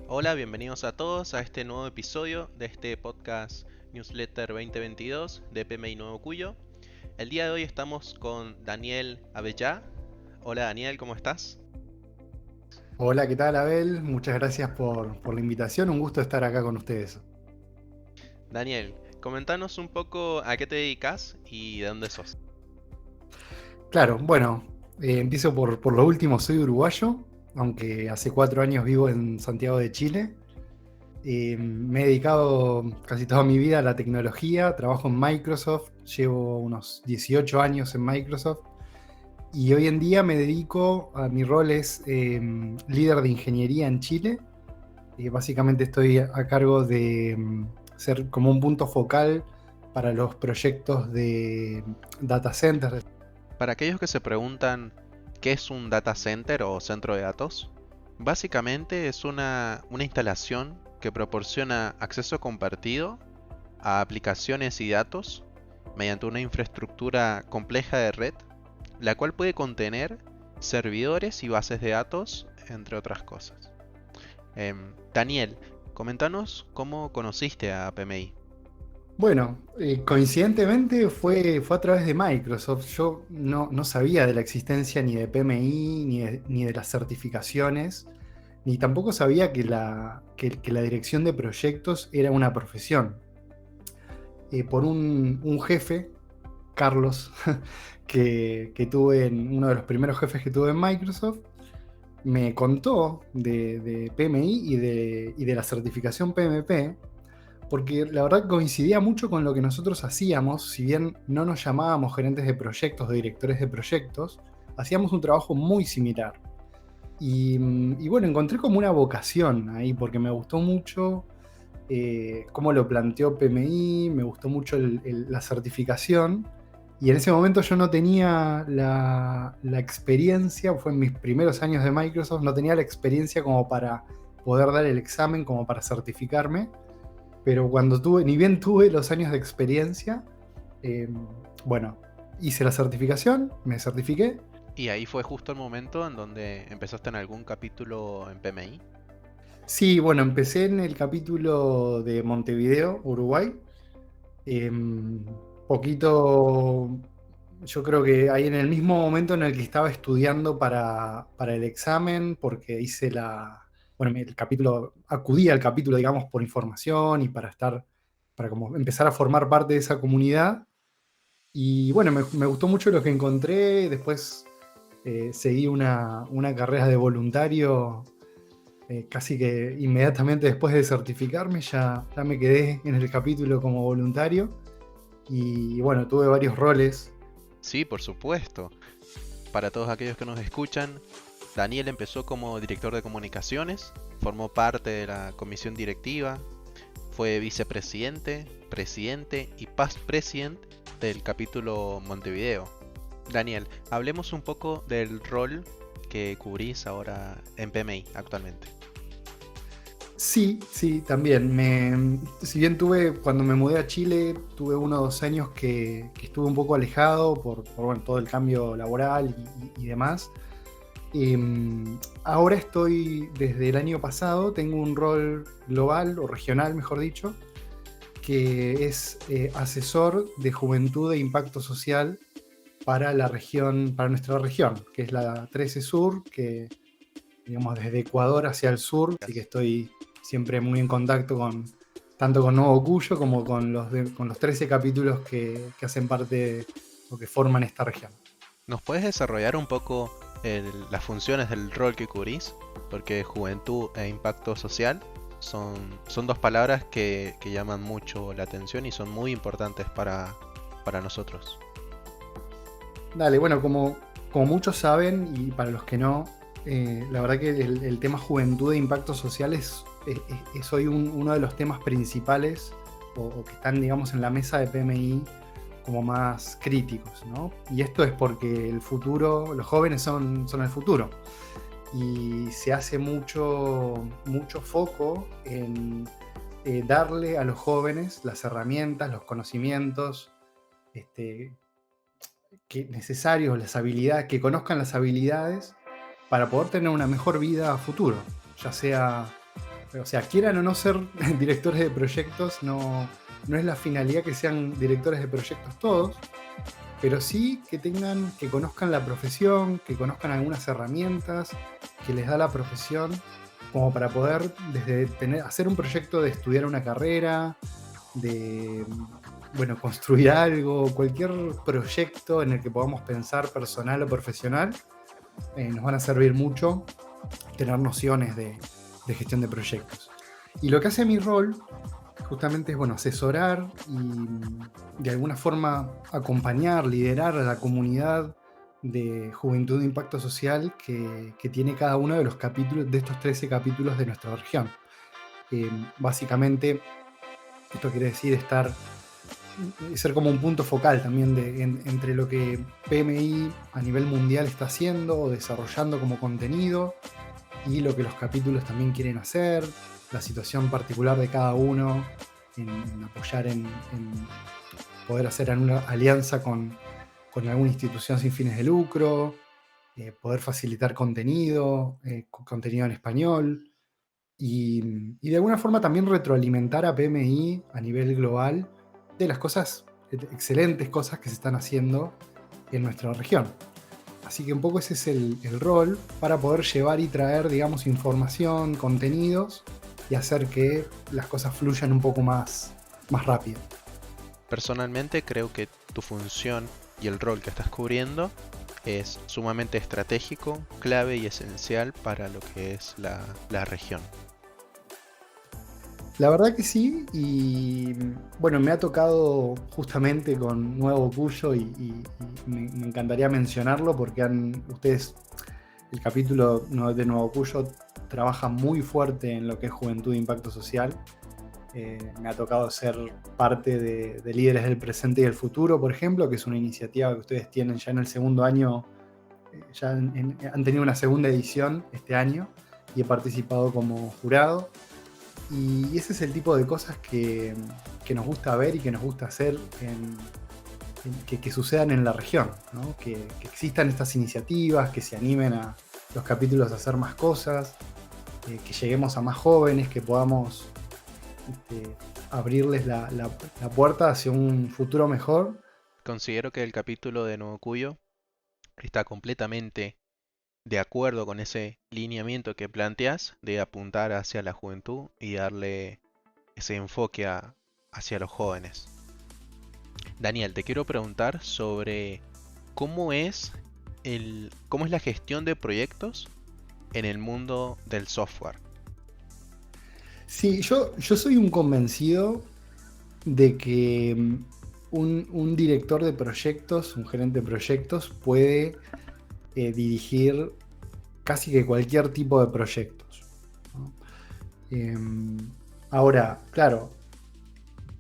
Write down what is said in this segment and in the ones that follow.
Hola, bienvenidos a todos a este nuevo episodio de este podcast Newsletter 2022 de PMI Nuevo Cuyo. El día de hoy estamos con Daniel Abellá. Hola Daniel, ¿cómo estás? Hola, ¿qué tal, Abel? Muchas gracias por la invitación. Un gusto estar acá con ustedes. Daniel, comentanos un poco a qué te dedicas y de dónde sos. Claro, bueno, empiezo por lo último. Soy uruguayo, aunque hace 4 años vivo en Santiago de Chile. Me he dedicado casi toda mi vida a la tecnología. Trabajo en Microsoft, llevo unos 18 años en Microsoft. Y hoy en día me dedico, a mi rol es líder de ingeniería en Chile. Básicamente estoy a cargo de ser como un punto focal para los proyectos de data centers. Para aquellos que se preguntan qué es un data center o centro de datos, básicamente es una instalación que proporciona acceso compartido a aplicaciones y datos mediante una infraestructura compleja de red, la cual puede contener servidores y bases de datos, entre otras cosas. Daniel, comentanos cómo conociste a PMI. Bueno, coincidentemente fue a través de Microsoft. Yo no sabía de la existencia ni de PMI, ni de las certificaciones, ni tampoco sabía que la dirección de proyectos era una profesión. Por un jefe, Carlos, que tuve uno de los primeros jefes que tuve en Microsoft, me contó de PMI y de la certificación PMP, porque la verdad coincidía mucho con lo que nosotros hacíamos. Si bien no nos llamábamos gerentes de proyectos o directores de proyectos, hacíamos un trabajo muy similar. Y bueno, encontré como una vocación ahí, porque me gustó mucho cómo lo planteó PMI, me gustó mucho la certificación. Y en ese momento yo no tenía la experiencia, fue en mis primeros años de Microsoft, no tenía la experiencia como para poder dar el examen, como para certificarme. Pero cuando ni bien tuve los años de experiencia, eh, bueno, hice la certificación, me certifiqué. Y ahí fue justo el momento en donde empezaste en algún capítulo en PMI. Sí, bueno, empecé en el capítulo de Montevideo, Uruguay. Poquito, yo creo que ahí en el mismo momento en el que estaba estudiando para el examen, porque hice bueno, el capítulo, acudí al capítulo, digamos, por información y para como empezar a formar parte de esa comunidad. Y bueno, me gustó mucho lo que encontré. Después seguí una carrera de voluntario, casi que inmediatamente después de certificarme, ya me quedé en el capítulo como voluntario. Y bueno, tuve varios roles. Sí, por supuesto. Para todos aquellos que nos escuchan, Daniel empezó como director de comunicaciones, formó parte de la comisión directiva, fue vicepresidente, presidente y past president del capítulo Montevideo. Daniel, hablemos un poco del rol que cubrís ahora en PMI actualmente. Sí, sí, también. Si bien cuando me mudé a Chile, tuve 1 o 2 años que estuve un poco alejado bueno, todo el cambio laboral y demás. Ahora estoy, desde el año pasado, tengo un rol global o regional, mejor dicho, que es asesor de juventud e impacto social para la región, para nuestra región, que es la 13 Sur, que digamos desde Ecuador hacia el sur, así que estoy siempre muy en contacto tanto con Nuevo Cuyo como con los 13 capítulos que hacen parte o que forman esta región. ¿Nos puedes desarrollar un poco las funciones del rol que cubrís? Porque juventud e impacto social son dos palabras que llaman mucho la atención y son muy importantes para nosotros. Dale, bueno, como muchos saben, y para los que no, la verdad que el tema juventud e impacto social es hoy uno de los temas principales o que están, digamos, en la mesa de PMI como más críticos, ¿no? Y esto es porque el futuro, los jóvenes son el futuro. Y se hace mucho foco en darle a los jóvenes las herramientas, los conocimientos, este, necesarios, las habilidades, que conozcan las habilidades para poder tener una mejor vida a futuro, ya sea O sea, quieran o no ser directores de proyectos, no es la finalidad que sean directores de proyectos todos, pero sí que conozcan la profesión, que conozcan algunas herramientas que les da la profesión, como para poder desde hacer un proyecto de estudiar una carrera, de construir algo, cualquier proyecto en el que podamos pensar personal o profesional, nos van a servir mucho tener nociones de gestión de proyectos. Y lo que hace mi rol justamente es asesorar y de alguna forma acompañar, liderar a la comunidad de Juventud de Impacto Social que tiene cada uno de los capítulos, de estos 13 capítulos de nuestra región. Básicamente, esto quiere decir ser como un punto focal también entre lo que PMI a nivel mundial está haciendo o desarrollando como contenido y lo que los capítulos también quieren hacer, la situación particular de cada uno, en apoyar en poder hacer una alianza con alguna institución sin fines de lucro, poder facilitar contenido en español y de alguna forma también retroalimentar a PMI a nivel global de las excelentes cosas que se están haciendo en nuestra región. Así que un poco ese es el rol para poder llevar y traer, digamos, información, contenidos y hacer que las cosas fluyan un poco más rápido. Personalmente creo que tu función y el rol que estás cubriendo es sumamente estratégico, clave y esencial para lo que es la región. La verdad que sí, y bueno, me ha tocado justamente con Nuevo Cuyo y me encantaría mencionarlo porque ustedes, el capítulo de Nuevo Cuyo trabaja muy fuerte en lo que es Juventud de Impacto Social. Me ha tocado ser parte de Líderes del Presente y del Futuro, por ejemplo, que es una iniciativa que ustedes tienen ya en el segundo año, han tenido una segunda edición este año y he participado como jurado. Y ese es el tipo de cosas que nos gusta ver y que nos gusta hacer que sucedan en la región, ¿no? Que existan estas iniciativas, que se animen a los capítulos a hacer más cosas, que lleguemos a más jóvenes, que podamos abrirles la puerta hacia un futuro mejor. Considero que el capítulo de Nuevo Cuyo está completamente de acuerdo con ese lineamiento que planteas de apuntar hacia la juventud y darle ese enfoque hacia los jóvenes. Daniel, te quiero preguntar sobre cómo es la gestión de proyectos en el mundo del software. Sí, yo soy un convencido de que un director de proyectos, un gerente de proyectos, puede dirigir casi que cualquier tipo de proyectos, ¿no? Ahora, claro,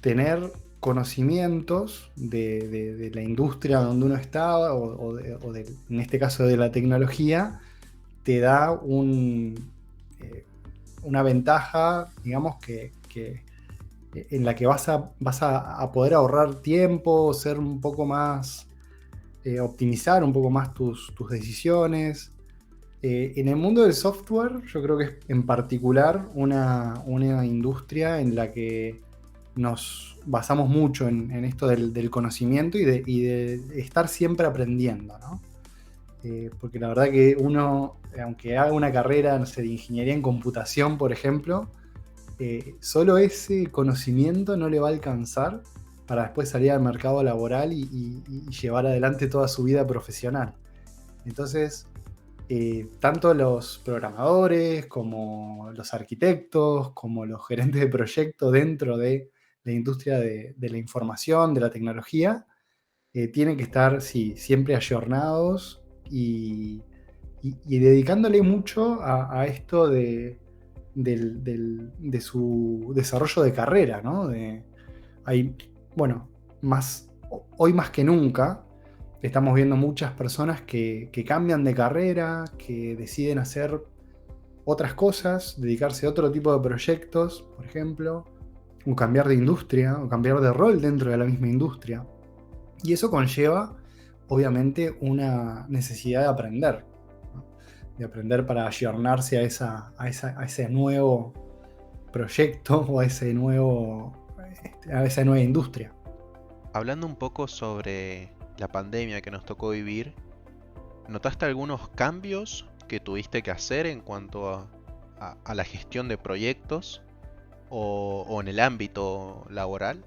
tener conocimientos de la industria donde uno está en este caso de la tecnología, te da una ventaja, digamos, que en la que vas a poder ahorrar tiempo, ser un poco más, optimizar un poco más tus decisiones. En el mundo del software, yo creo que es en particular una industria en la que nos basamos mucho en esto del conocimiento y de estar siempre aprendiendo, ¿no? Porque la verdad que uno, aunque haga una carrera, no sé, de ingeniería en computación, por ejemplo, solo ese conocimiento no le va a alcanzar para después salir al mercado laboral y llevar adelante toda su vida profesional. Entonces, tanto los programadores como los arquitectos, como los gerentes de proyecto dentro de la industria de la información, de la tecnología, tienen que estar, sí, siempre ayornados y dedicándole mucho a esto de su desarrollo de carrera, ¿no? Hoy más que nunca, estamos viendo muchas personas que cambian de carrera, que deciden hacer otras cosas, dedicarse a otro tipo de proyectos, por ejemplo, o cambiar de industria, o cambiar de rol dentro de la misma industria. Y eso conlleva, obviamente, una necesidad de aprender, ¿no? De aprender para ayornarse a ese nuevo proyecto o a esa nueva industria. Hablando un poco sobre la pandemia que nos tocó vivir, ¿notaste algunos cambios que tuviste que hacer en cuanto a la gestión de proyectos o en el ámbito laboral?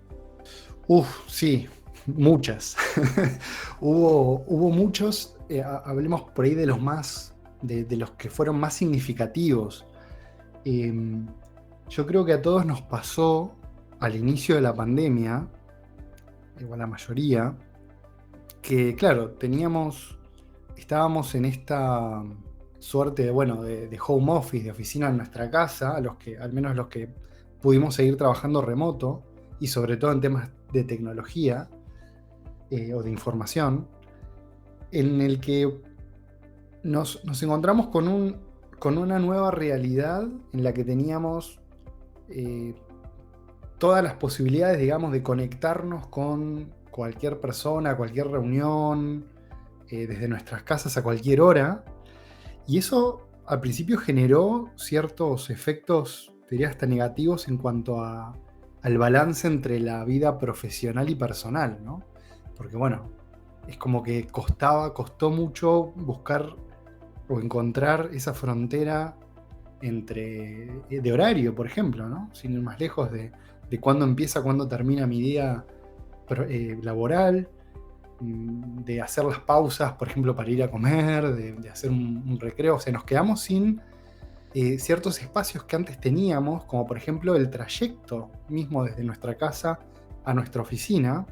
Sí, muchas. Hubo muchos, hablemos por ahí de los de los que fueron más significativos. Yo creo que a todos nos pasó al inicio de la pandemia, o a la mayoría, que claro, estábamos en esta suerte de home office, de oficina en nuestra casa, al menos los que pudimos seguir trabajando remoto, y sobre todo en temas de tecnología o de información, en el que nos encontramos con una nueva realidad en la que teníamos todas las posibilidades, digamos, de conectarnos con cualquier persona, cualquier reunión, desde nuestras casas a cualquier hora. Y eso al principio generó ciertos efectos, diría hasta negativos, en cuanto al balance entre la vida profesional y personal, ¿no? Porque bueno, es como que costó mucho buscar o encontrar esa frontera de horario, por ejemplo, ¿no? Sin ir más lejos de cuándo empieza, cuándo termina mi día laboral, de hacer las pausas, por ejemplo, para ir a comer, de hacer un recreo. O sea, nos quedamos sin ciertos espacios que antes teníamos, como por ejemplo el trayecto mismo desde nuestra casa a nuestra oficina,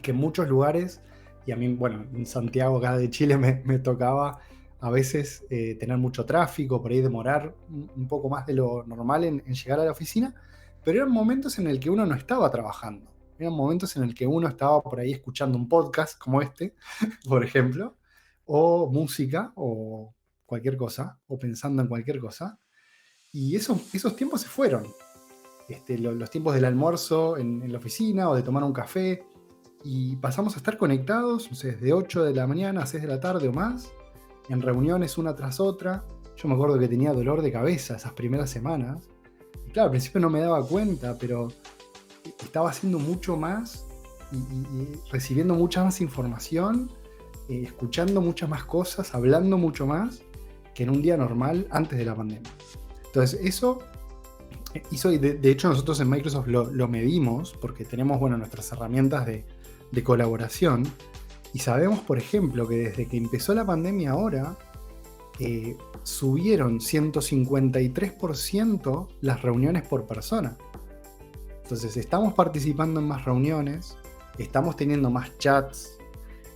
que en muchos lugares, y a mí, bueno, en Santiago, acá de Chile, me tocaba a veces tener mucho tráfico, por ahí demorar un poco más de lo normal en llegar a la oficina, pero eran momentos en el que uno no estaba trabajando. Eran momentos en el que uno estaba por ahí escuchando un podcast como este, por ejemplo, o música, o cualquier cosa, o pensando en cualquier cosa. Y esos tiempos se fueron. Los tiempos del almuerzo en la oficina, o de tomar un café, y pasamos a estar conectados, no sé, desde 8 de la mañana a 6 de la tarde o más, en reuniones una tras otra. Yo me acuerdo que tenía dolor de cabeza esas primeras semanas. Y claro, al principio no me daba cuenta, pero estaba haciendo mucho más y recibiendo mucha más información, escuchando muchas más cosas, hablando mucho más que en un día normal antes de la pandemia. Entonces eso hizo, y de hecho nosotros en Microsoft lo medimos, porque tenemos, bueno, nuestras herramientas de colaboración, y sabemos, por ejemplo, que desde que empezó la pandemia ahora, subieron 153% las reuniones por persona. Entonces estamos participando en más reuniones, estamos teniendo más chats,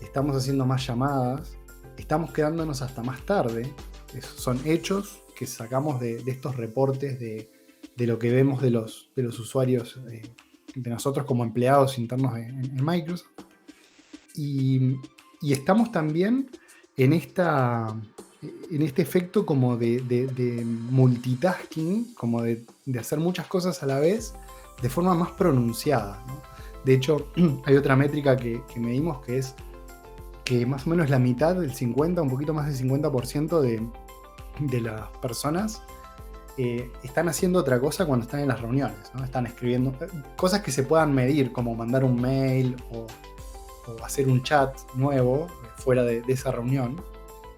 estamos haciendo más llamadas, estamos quedándonos hasta más tarde. Esos son hechos que sacamos de estos reportes de lo que vemos de los usuarios, de nosotros como empleados internos en Microsoft. Y estamos también en este efecto como de multitasking, como de hacer muchas cosas a la vez de forma más pronunciada, ¿no? De hecho, hay otra métrica que medimos, que es que más o menos la mitad, del 50, un poquito más del 50% de las personas están haciendo otra cosa cuando están en las reuniones, ¿no? Están escribiendo cosas que se puedan medir, como mandar un mail o hacer un chat nuevo fuera de esa reunión.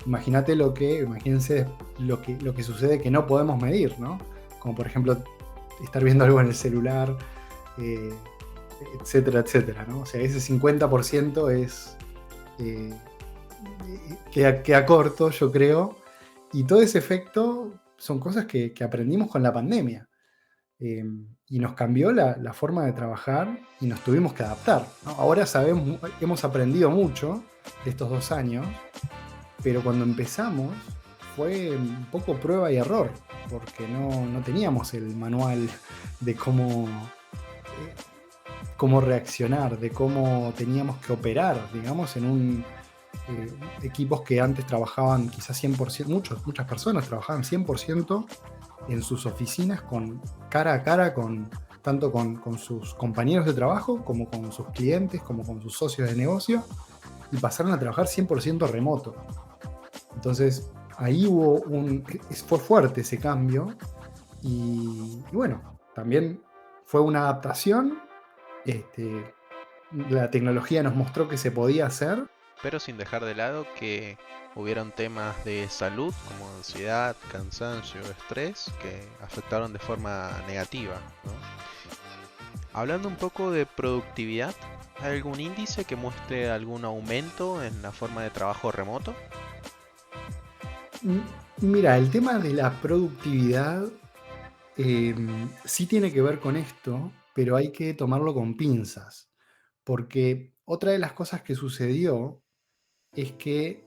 Imagínense lo que sucede que no podemos medir, ¿no? Como por ejemplo estar viendo algo en el celular, etcétera, etcétera, ¿no? O sea, ese 50% es queda corto, yo creo, y todo ese efecto son cosas que aprendimos con la pandemia, y nos cambió la forma de trabajar y nos tuvimos que adaptar, ¿no? Ahora hemos aprendido mucho de estos 2 años, pero cuando empezamos fue un poco prueba y error, porque no teníamos el manual de cómo reaccionar, de cómo teníamos que operar, digamos, en equipos que antes trabajaban quizás 100%, muchas personas trabajaban 100% en sus oficinas, cara a cara, tanto con sus compañeros de trabajo, como con sus clientes, como con sus socios de negocio, y pasaron a trabajar 100% remoto. Entonces ahí fue fuerte ese cambio, y bueno, también fue una adaptación. Este, la tecnología nos mostró que se podía hacer. Pero sin dejar de lado que hubieron temas de salud como ansiedad, cansancio, estrés que afectaron de forma negativa, ¿no? Hablando un poco de productividad, ¿hay algún índice que muestre algún aumento en la forma de trabajo remoto? Mira, el tema de la productividad sí tiene que ver con esto, pero hay que tomarlo con pinzas, porque otra de las cosas que sucedió es que,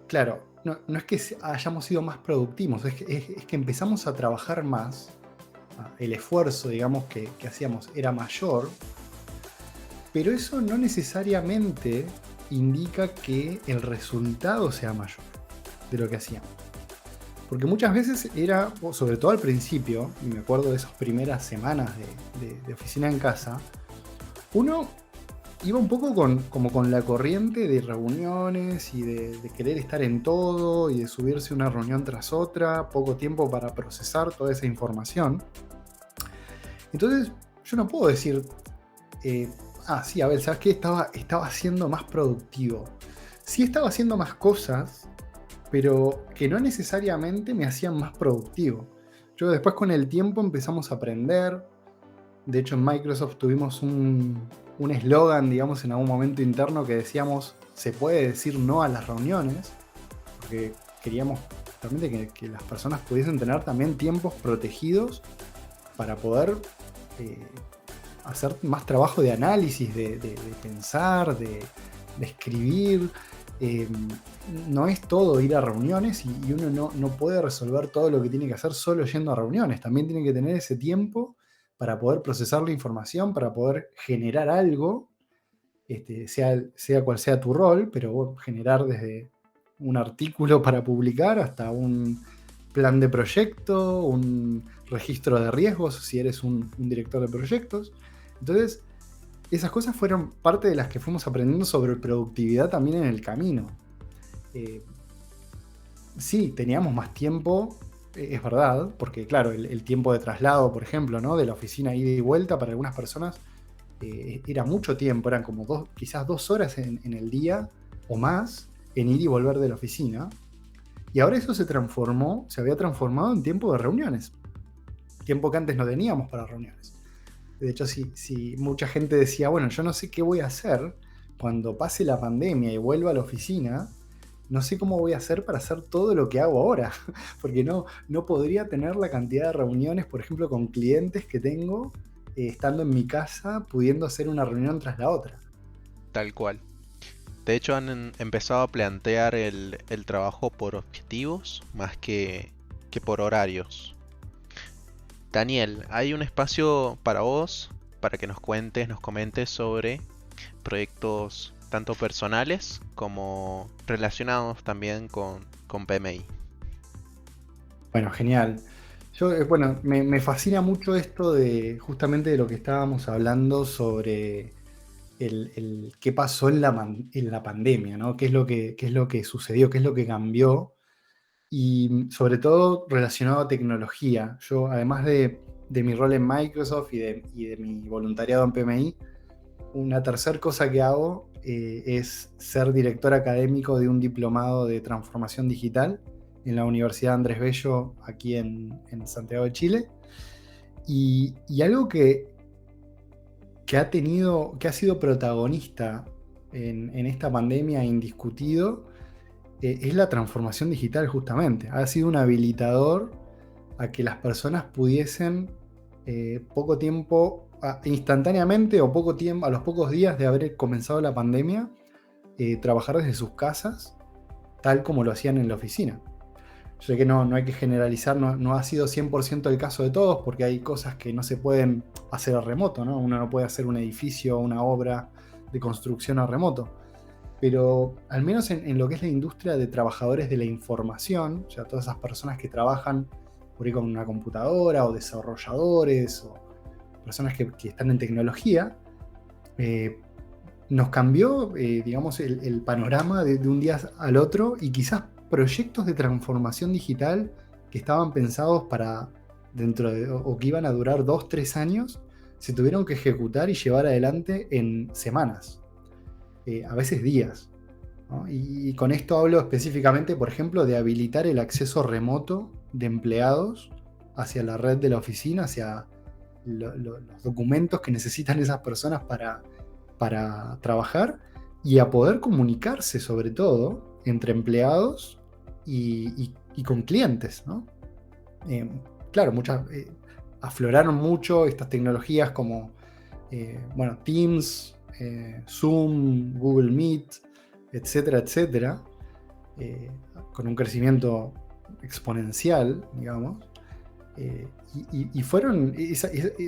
claro, no es que hayamos sido más productivos, es que empezamos a trabajar más, el esfuerzo, digamos, que hacíamos era mayor, pero eso no necesariamente indica que el resultado sea mayor de lo que hacíamos. Porque muchas veces era, o sobre todo al principio, y me acuerdo de esas primeras semanas de oficina en casa, uno iba un poco como con la corriente de reuniones y de querer estar en todo y de subirse una reunión tras otra, poco tiempo para procesar toda esa información. Entonces, yo no puedo decir, sí, a ver, ¿sabes qué? Estaba siendo más productivo. Sí estaba haciendo más cosas, pero que no necesariamente me hacían más productivo. Yo después con el tiempo empezamos a aprender. De hecho, en Microsoft tuvimos un eslogan, digamos, en algún momento interno que decíamos, se puede decir no a las reuniones, porque queríamos realmente que las personas pudiesen tener también tiempos protegidos para poder hacer más trabajo de análisis, de pensar, de escribir. No es todo ir a reuniones y uno no puede resolver todo lo que tiene que hacer solo yendo a reuniones. También tiene que tener ese tiempo para poder procesar la información, para poder generar algo, sea cual sea tu rol, pero generar desde un artículo para publicar hasta un plan de proyecto, un registro de riesgos, si eres un director de proyectos. Entonces, esas cosas fueron parte de las que fuimos aprendiendo sobre productividad también en el camino. Sí, teníamos más tiempo, es verdad, porque claro, el tiempo de traslado, por ejemplo, ¿no? De la oficina ida y vuelta para algunas personas era mucho tiempo, eran como quizás 2 horas en el día o más en ir y volver de la oficina. Y ahora eso se había transformado en tiempo de reuniones. Tiempo que antes no teníamos para reuniones. De hecho, si mucha gente decía, bueno, yo no sé qué voy a hacer cuando pase la pandemia y vuelva a la oficina, no sé cómo voy a hacer para hacer todo lo que hago ahora, porque no podría tener la cantidad de reuniones, por ejemplo, con clientes que tengo estando en mi casa, pudiendo hacer una reunión tras la otra. Tal cual. De hecho, han empezado a plantear el trabajo por objetivos más que por horarios. Daniel, hay un espacio para vos, para que nos comentes sobre proyectos tanto personales como relacionados también con PMI. Bueno, genial. Yo, bueno, me fascina mucho esto de justamente de lo que estábamos hablando sobre el qué pasó en la pandemia, ¿no? ¿Qué es lo que sucedió? ¿Qué es lo que cambió? Y sobre todo relacionado a tecnología. Yo, además de mi rol en Microsoft y de mi voluntariado en PMI, una tercera cosa que hago es ser director académico de un diplomado de transformación digital en la Universidad Andrés Bello, aquí en Santiago de Chile. Y algo que ha sido protagonista en esta pandemia indiscutido, es la transformación digital justamente. Ha sido un habilitador a que las personas pudiesen poco tiempo, instantáneamente o poco tiempo, a los pocos días de haber comenzado la pandemia, trabajar desde sus casas, tal como lo hacían en la oficina. Yo sé que no hay que generalizar, no ha sido 100% el caso de todos, porque hay cosas que no se pueden hacer a remoto, ¿no? Uno no puede hacer un edificio o una obra de construcción a remoto. Pero al menos en lo que es la industria de trabajadores de la información, o sea, todas esas personas que trabajan por ahí con una computadora, o desarrolladores, o personas que están en tecnología, nos cambió, digamos, el panorama de un día al otro, y quizás proyectos de transformación digital que estaban pensados para o que iban a durar 2, 3 años, se tuvieron que ejecutar y llevar adelante en semanas, a veces días, ¿no? Y con esto hablo específicamente, por ejemplo, de habilitar el acceso remoto de empleados hacia la red de la oficina, hacia los documentos que necesitan esas personas para trabajar y a poder comunicarse sobre todo entre empleados y con clientes, ¿no? Eh, claro, afloraron mucho estas tecnologías como bueno, Teams, Zoom, Google Meet, etcétera, etcétera, eh, con un crecimiento exponencial, digamos. Y fueron,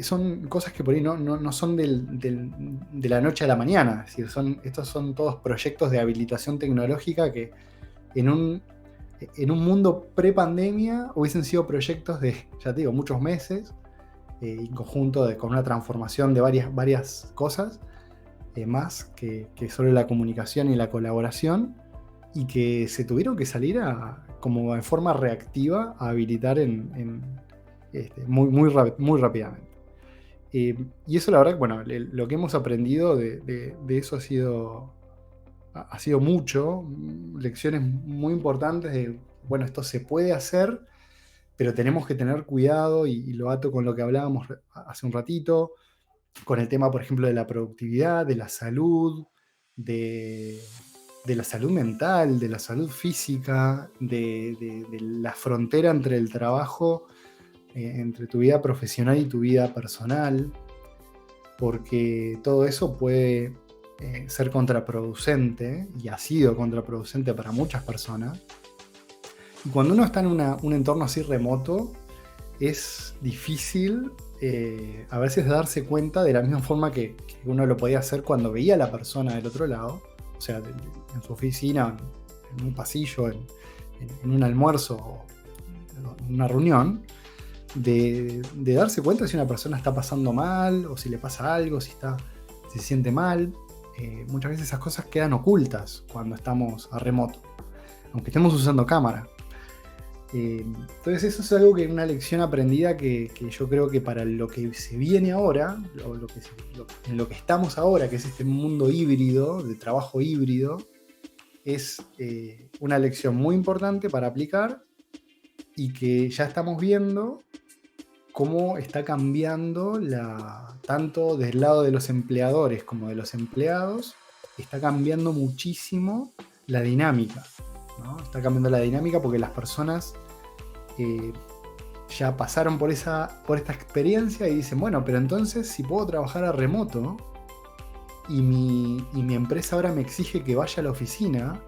son cosas que por ahí no son de la noche a la mañana. Es decir, estos son todos proyectos de habilitación tecnológica que en un mundo pre-pandemia hubiesen sido proyectos de, ya te digo, muchos meses, en conjunto con una transformación de varias cosas, más que solo la comunicación y la colaboración, y que se tuvieron que salir como en forma reactiva a habilitar muy rápidamente. Y eso la verdad, bueno, lo que hemos aprendido de eso ha sido mucho, lecciones muy importantes de, bueno, esto se puede hacer, pero tenemos que tener cuidado, y lo ato con lo que hablábamos hace un ratito, con el tema, por ejemplo, de la productividad, de la salud, de, de la salud mental, de la salud física, de la frontera entre el trabajo, entre tu vida profesional y tu vida personal, porque todo eso puede ser contraproducente, y ha sido contraproducente para muchas personas. Y cuando uno está en un entorno así remoto, es difícil a veces darse cuenta de la misma forma que uno lo podía hacer cuando veía a la persona del otro lado, o sea, en su oficina, en un pasillo, en un almuerzo o en una reunión, de darse cuenta si una persona está pasando mal o si le pasa algo, si se siente mal. Muchas veces esas cosas quedan ocultas cuando estamos a remoto, aunque estemos usando cámara. Entonces eso es algo que una lección aprendida que yo creo que para lo que se viene ahora, en lo que estamos ahora, que es este mundo híbrido, de trabajo híbrido, es una lección muy importante para aplicar, y que ya estamos viendo cómo está cambiando, tanto del lado de los empleadores como de los empleados, está cambiando muchísimo la dinámica, ¿no? Está cambiando la dinámica porque las personas ya pasaron por esta experiencia y dicen, bueno, pero entonces si puedo trabajar a remoto y mi empresa ahora me exige que vaya a la oficina,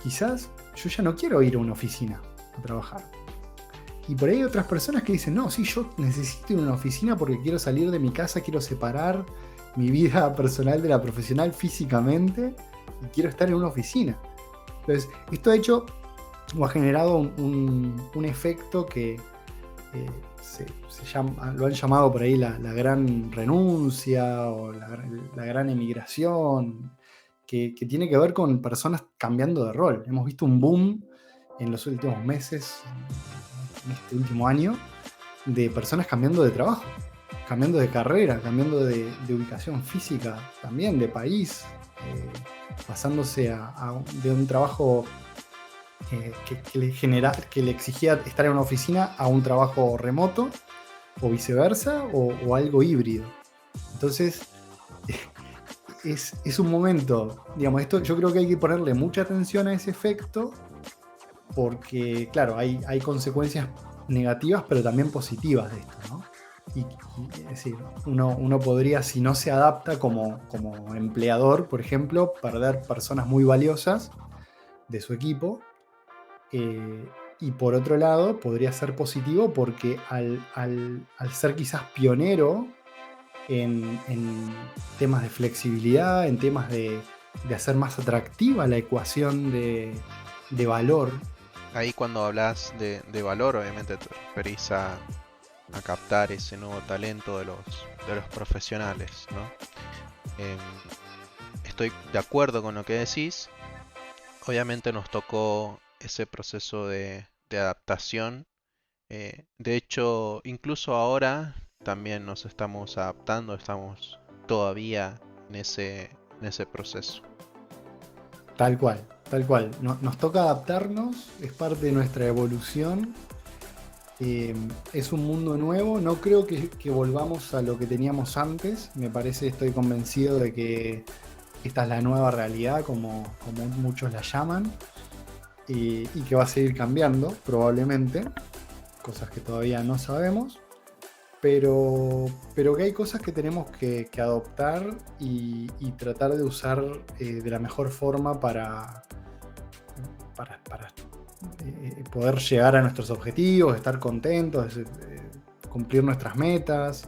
quizás yo ya no quiero ir a una oficina a trabajar. Y por ahí hay otras personas que dicen, no, sí, yo necesito ir a una oficina porque quiero salir de mi casa, quiero separar mi vida personal de la profesional físicamente y quiero estar en una oficina. Entonces, esto ha hecho o ha generado un efecto que lo han llamado por ahí la gran renuncia o la gran emigración, que tiene que ver con personas cambiando de rol. Hemos visto un boom en los últimos meses, en este último año, de personas cambiando de trabajo, cambiando de carrera, cambiando de ubicación física, también de país, pasándose de un trabajo que le exigía estar en una oficina a un trabajo remoto, o viceversa, o algo híbrido. Entonces, es un momento, digamos, esto yo creo que hay que ponerle mucha atención a ese efecto, porque, claro, hay consecuencias negativas, pero también positivas de esto, ¿no? Es decir, uno podría, si no se adapta como empleador, por ejemplo, perder personas muy valiosas de su equipo. Y por otro lado, podría ser positivo porque al ser quizás pionero en temas de flexibilidad, en temas de hacer más atractiva la ecuación de valor. Ahí cuando hablas de valor, obviamente te referís a captar ese nuevo talento de los profesionales, ¿no? Estoy de acuerdo con lo que decís. Obviamente nos tocó ese proceso de adaptación De hecho, incluso ahora también nos estamos adaptando, estamos todavía en ese proceso. Tal cual, tal cual. Nos toca adaptarnos, es parte de nuestra evolución. Eh, es un mundo nuevo, no creo que volvamos a lo que teníamos antes. Me parece, estoy convencido de que esta es la nueva realidad, como muchos la llaman, y que va a seguir cambiando, probablemente, cosas que todavía no sabemos, pero que hay cosas que tenemos que adoptar y tratar de usar de la mejor forma para poder llegar a nuestros objetivos, estar contentos, cumplir nuestras metas.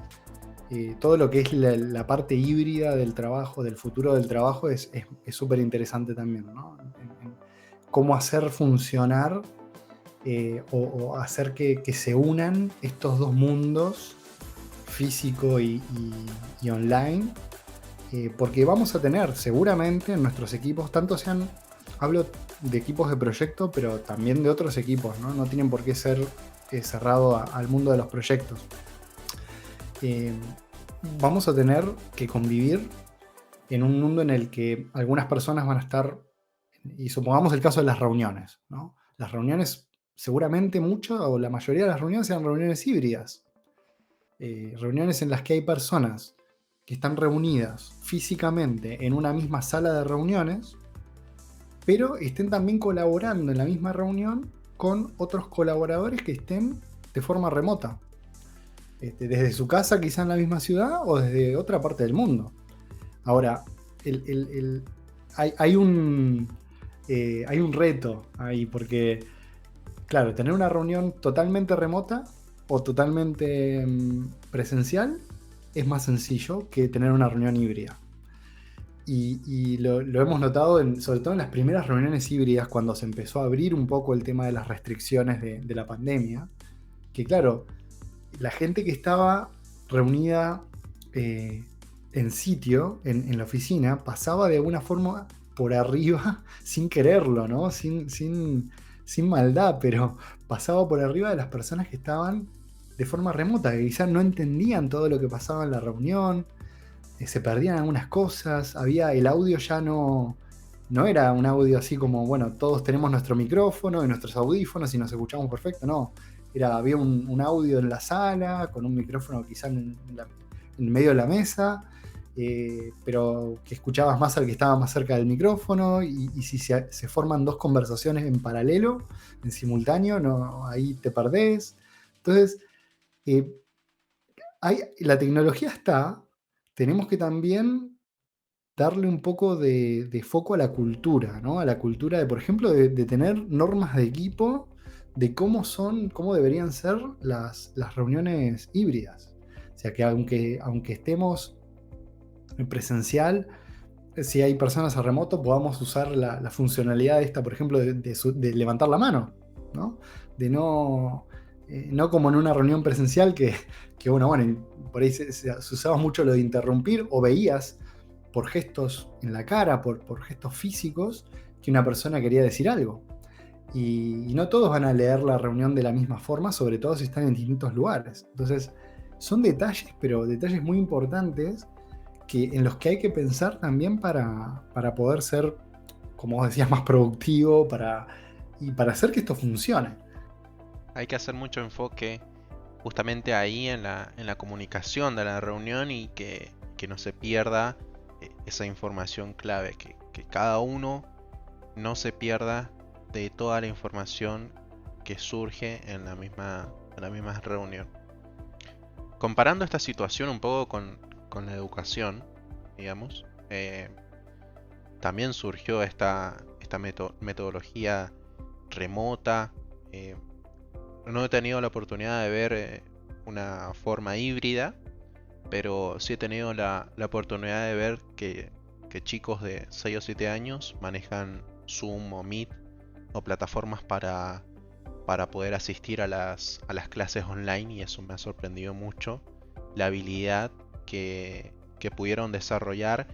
Todo lo que es la parte híbrida del trabajo, del futuro del trabajo, es súper interesante también, ¿no? En cómo hacer funcionar o hacer que se unan estos dos mundos, físico y online, porque vamos a tener seguramente en nuestros equipos, tanto sean, hablo de equipos de proyecto, pero también de otros equipos, ¿no? No tienen por qué ser cerrado al mundo de los proyectos. Eh, Vamos a tener que convivir en un mundo en el que algunas personas van a estar, y supongamos el caso de las reuniones, ¿no? Las reuniones, seguramente muchas o la mayoría de las reuniones sean reuniones híbridas. Reuniones en las que hay personas que están reunidas físicamente en una misma sala de reuniones, pero estén también colaborando en la misma reunión con otros colaboradores que estén de forma remota. Desde su casa, quizá en la misma ciudad, o desde otra parte del mundo. Ahora, hay un reto ahí, porque, claro, tener una reunión totalmente remota o totalmente presencial es más sencillo que tener una reunión híbrida. Y lo hemos notado sobre todo en las primeras reuniones híbridas, cuando se empezó a abrir un poco el tema de las restricciones de la pandemia, que claro, la gente que estaba reunida en sitio, en la oficina, pasaba de alguna forma por arriba, sin quererlo, ¿no? Sin maldad, pero pasaba por arriba de las personas que estaban de forma remota, que quizás no entendían todo lo que pasaba en la reunión, se perdían algunas cosas, el audio ya no era un audio así como, bueno, todos tenemos nuestro micrófono y nuestros audífonos y nos escuchamos perfecto, no. Había un audio en la sala, con un micrófono quizá en medio de la mesa, pero que escuchabas más al que estaba más cerca del micrófono, y si se forman dos conversaciones en paralelo, en simultáneo, no, ahí te perdés. Entonces, la tecnología está, tenemos que también darle un poco de foco a la cultura, ¿no? A la cultura de, por ejemplo, de tener normas de equipo de cómo deberían ser las reuniones híbridas. O sea, que aunque estemos en presencial, si hay personas a remoto, podamos usar la funcionalidad esta, por ejemplo, de levantar la mano, ¿no? De no como en una reunión presencial que bueno, por ahí se usaba mucho lo de interrumpir, o veías por gestos en la cara, por gestos físicos, que una persona quería decir algo. Y no todos van a leer la reunión de la misma forma, sobre todo si están en distintos lugares. Entonces, son detalles, pero detalles muy importantes en los que hay que pensar también para poder ser, como vos decías, más productivo y para hacer que esto funcione. Hay que hacer mucho enfoque justamente ahí en la comunicación de la reunión y que no se pierda esa información clave, que cada uno no se pierda de toda la información que surge en la misma reunión. Comparando esta situación un poco con la educación, digamos, también surgió esta metodología remota. No he tenido la oportunidad de ver una forma híbrida, pero sí he tenido la oportunidad de ver que chicos de 6 o 7 años manejan Zoom o Meet o plataformas para poder asistir a las clases online, y eso me ha sorprendido mucho, la habilidad que pudieron desarrollar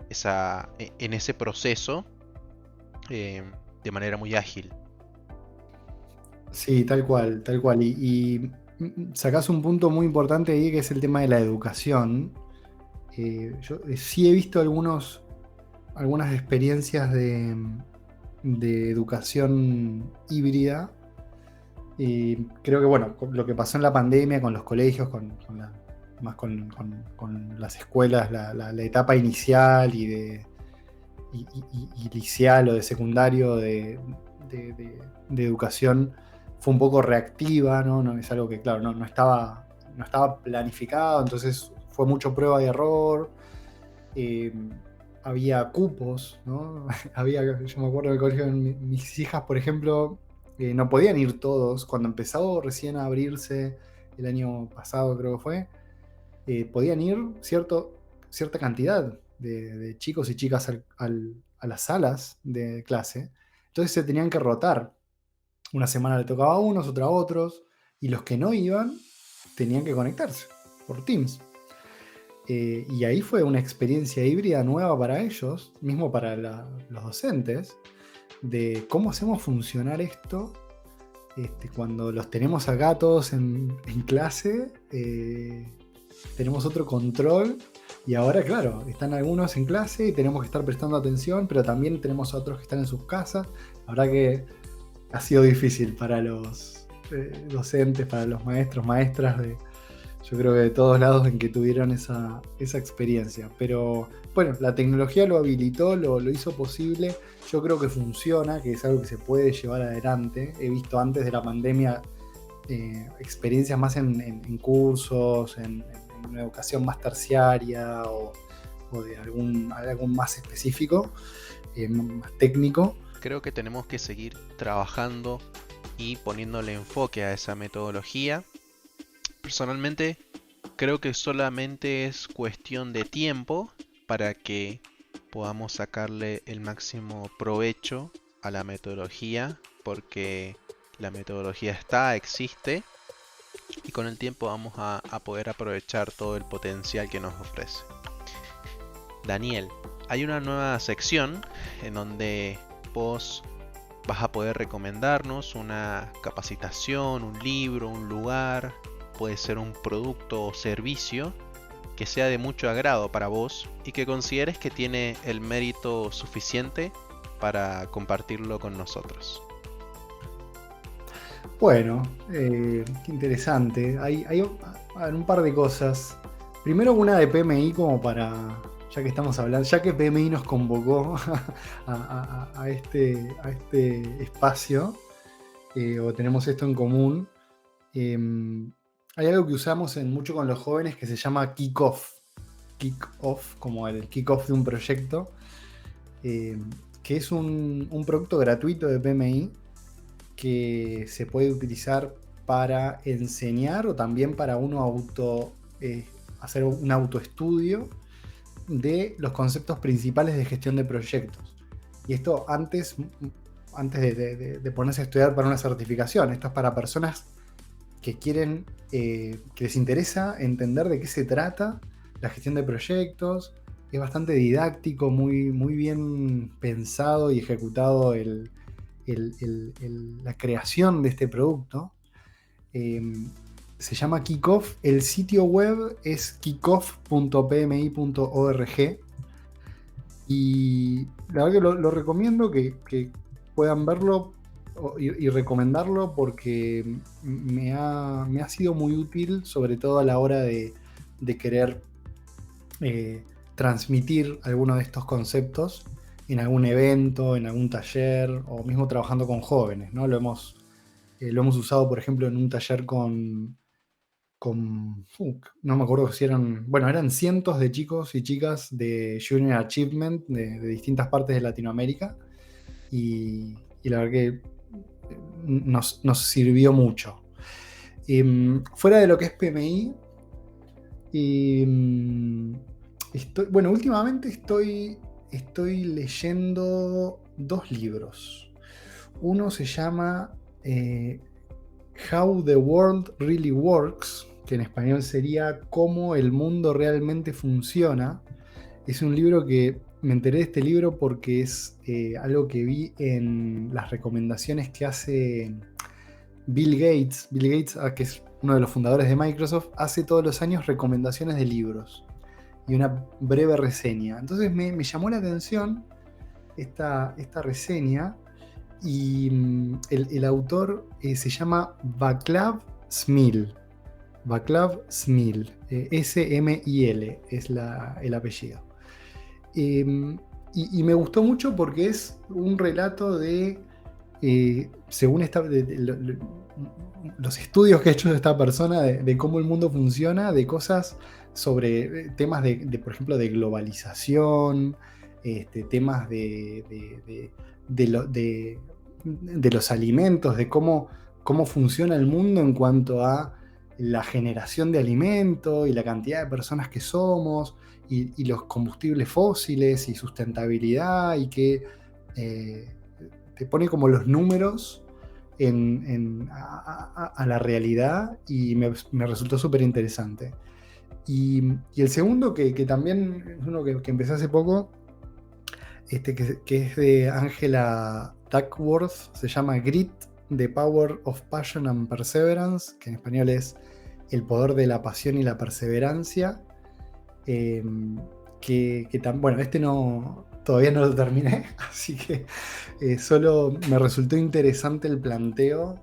en ese proceso de manera muy ágil. Sí, tal cual, tal cual. Sacás un punto muy importante ahí que es el tema de la educación. Yo sí he visto algunas experiencias de educación híbrida. Y creo que, bueno, con lo que pasó en la pandemia con los colegios, más con las escuelas, la etapa inicial y liceal o de secundario de educación fue un poco reactiva, ¿no? No es algo que, claro, no estaba planificado, entonces fue mucho prueba y error. eh, Había cupos, ¿no? Yo me acuerdo del colegio de mis hijas, por ejemplo, no podían ir todos. Cuando empezó recién a abrirse el año pasado, creo que fue, podían ir cierta cantidad de chicos y chicas a las salas de clase. Entonces se tenían que rotar. Una semana le tocaba a unos, otra a otros, y los que no iban tenían que conectarse por Teams. Y ahí fue una experiencia híbrida nueva para ellos, mismo para los docentes, de cómo hacemos funcionar esto cuando los tenemos acá todos en clase. Tenemos otro control y ahora, claro, están algunos en clase y tenemos que estar prestando atención, pero también tenemos a otros que están en sus casas. La verdad que ha sido difícil para los docentes, para los maestros, maestras yo creo que de todos lados en que tuvieron esa experiencia. Pero bueno, la tecnología lo habilitó, lo hizo posible. Yo creo que funciona, que es algo que se puede llevar adelante. He visto antes de la pandemia experiencias más en cursos, en una educación más terciaria o de algún más específico, más técnico. Creo que tenemos que seguir trabajando y poniéndole enfoque a esa metodología. Personalmente, creo que solamente es cuestión de tiempo para que podamos sacarle el máximo provecho a la metodología, porque la metodología existe y con el tiempo vamos a poder aprovechar todo el potencial que nos ofrece. Daniel, hay una nueva sección en donde vos vas a poder recomendarnos una capacitación, un libro, un lugar, puede ser un producto o servicio que sea de mucho agrado para vos y que consideres que tiene el mérito suficiente para compartirlo con nosotros. Bueno, qué interesante. Hay un par de cosas. Primero una de PMI como ya que estamos hablando, ya que PMI nos convocó a este espacio, o tenemos esto en común. Hay algo que usamos mucho con los jóvenes que se llama kick-off. Kick-off, como el kick-off de un proyecto, eh, que es un producto gratuito de PMI que se puede utilizar para enseñar o también para hacer un autoestudio de los conceptos principales de gestión de proyectos. Y esto antes de ponerse a estudiar para una certificación. Esto es para personas que quieren, que les interesa entender de qué se trata la gestión de proyectos. Es bastante didáctico, muy bien pensado y ejecutado la creación de este producto. Se llama Kickoff. El sitio web es kickoff.pmi.org. Y la verdad que lo recomiendo que puedan verlo y recomendarlo porque me ha sido muy útil, sobre todo a la hora de querer transmitir alguno de estos conceptos en algún evento, en algún taller o mismo trabajando con jóvenes, ¿no? Lo hemos usado, por ejemplo, en un taller no me acuerdo si eran cientos de chicos y chicas de Junior Achievement de distintas partes de Latinoamérica y la verdad que nos sirvió mucho. Fuera de lo que es PMI, últimamente estoy leyendo dos libros. Uno se llama How the World Really Works, que en español sería Cómo el mundo realmente funciona. Es un libro que me enteré de este libro porque es algo que vi en las recomendaciones que hace Bill Gates, que es uno de los fundadores de Microsoft, hace todos los años recomendaciones de libros y una breve reseña. Entonces me llamó la atención esta reseña y el autor se llama Václav Smil. Václav Smil, S-M-I-L es el apellido. Y me gustó mucho porque es un relato de, según los estudios que ha hecho esta persona de cómo el mundo funciona, de cosas sobre temas por ejemplo, de globalización, temas de los alimentos, de cómo funciona el mundo en cuanto a la generación de alimento y la cantidad de personas que somos, y los combustibles fósiles y sustentabilidad, y que te pone como los números a la realidad, y me resultó súper interesante. Y el segundo, que también es uno que empecé hace poco, que es de Angela Duckworth, se llama Grit, The Power of Passion and Perseverance, que en español es El poder de la pasión y la perseverancia. Bueno, todavía no lo terminé, así que solo me resultó interesante el planteo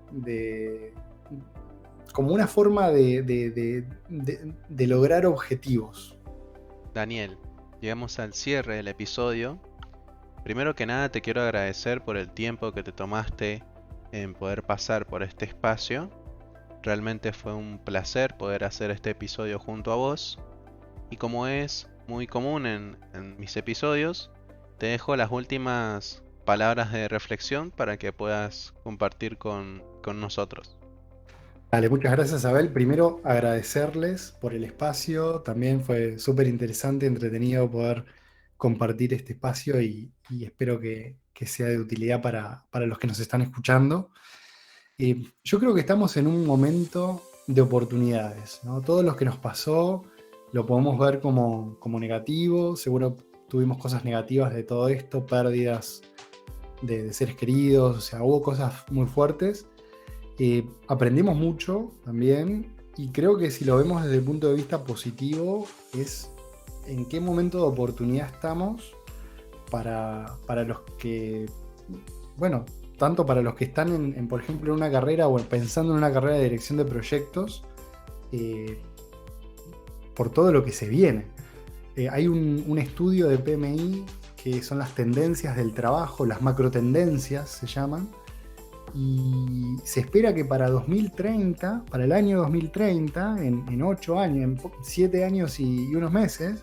como una forma de lograr objetivos. Daniel, llegamos al cierre del episodio. Primero que nada te quiero agradecer por el tiempo que te tomaste en poder pasar por este espacio. Realmente fue un placer poder hacer este episodio junto a vos. Y como es muy común en mis episodios, te dejo las últimas palabras de reflexión para que puedas compartir con nosotros. Dale, muchas gracias, Abel. Primero, agradecerles por el espacio. También fue súper interesante, entretenido poder compartir este espacio, y espero que sea de utilidad para los que nos están escuchando. Yo creo que estamos en un momento de oportunidades, ¿no? Todo lo que nos pasó lo podemos ver como negativo. Seguro tuvimos cosas negativas de todo esto, pérdidas de seres queridos, o sea, hubo cosas muy fuertes. Aprendimos mucho también, y creo que si lo vemos desde el punto de vista positivo, es en qué momento de oportunidad estamos para los que, bueno, tanto para los que están por ejemplo, en una carrera o pensando en una carrera de dirección de proyectos, por todo lo que se viene. Hay un estudio de PMI que son las tendencias del trabajo, las macrotendencias se llaman, y se espera que para 2030, para el año 2030, en 8 años, en 7 años y unos meses,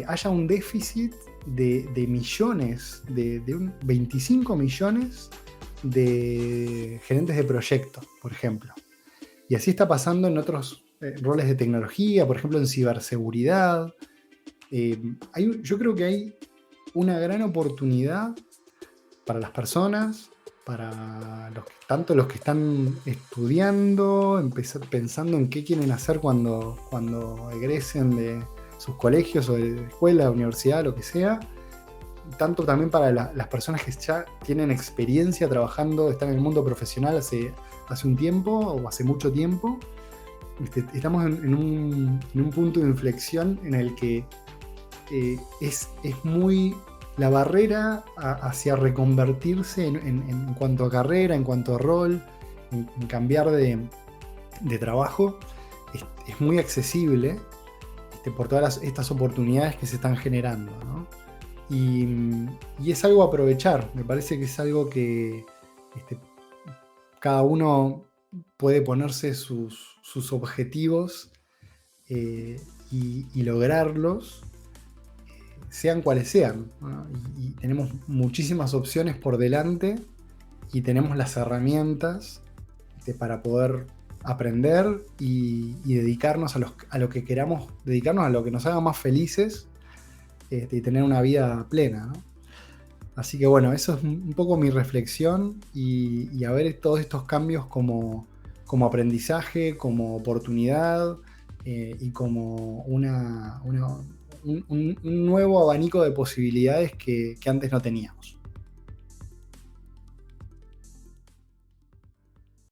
haya un déficit de millones, de 25 millones de gerentes de proyectos, por ejemplo. Y así está pasando en otros roles de tecnología, por ejemplo en ciberseguridad. Yo creo que hay una gran oportunidad para las personas, para tanto los que están estudiando, pensando en qué quieren hacer cuando egresen de sus colegios o de escuela, universidad, lo que sea, tanto también para las personas que ya tienen experiencia trabajando, están en el mundo profesional hace un tiempo o hace mucho tiempo. Estamos en un punto de inflexión en el que es muy la barrera hacia reconvertirse en cuanto a carrera, en cuanto a rol, en cambiar de trabajo, es muy accesible, por todas estas oportunidades que se están generando, ¿no? Y es algo a aprovechar. Me parece que es algo que cada uno puede ponerse sus objetivos y lograrlos, sean cuales sean, ¿no? Y tenemos muchísimas opciones por delante, y tenemos las herramientas para poder aprender y dedicarnos a lo que queramos, dedicarnos a lo que nos haga más felices, y tener una vida plena, ¿no? Así que bueno, eso es un poco mi reflexión, y a ver todos estos cambios como aprendizaje, como oportunidad, y como un nuevo abanico de posibilidades que antes no teníamos.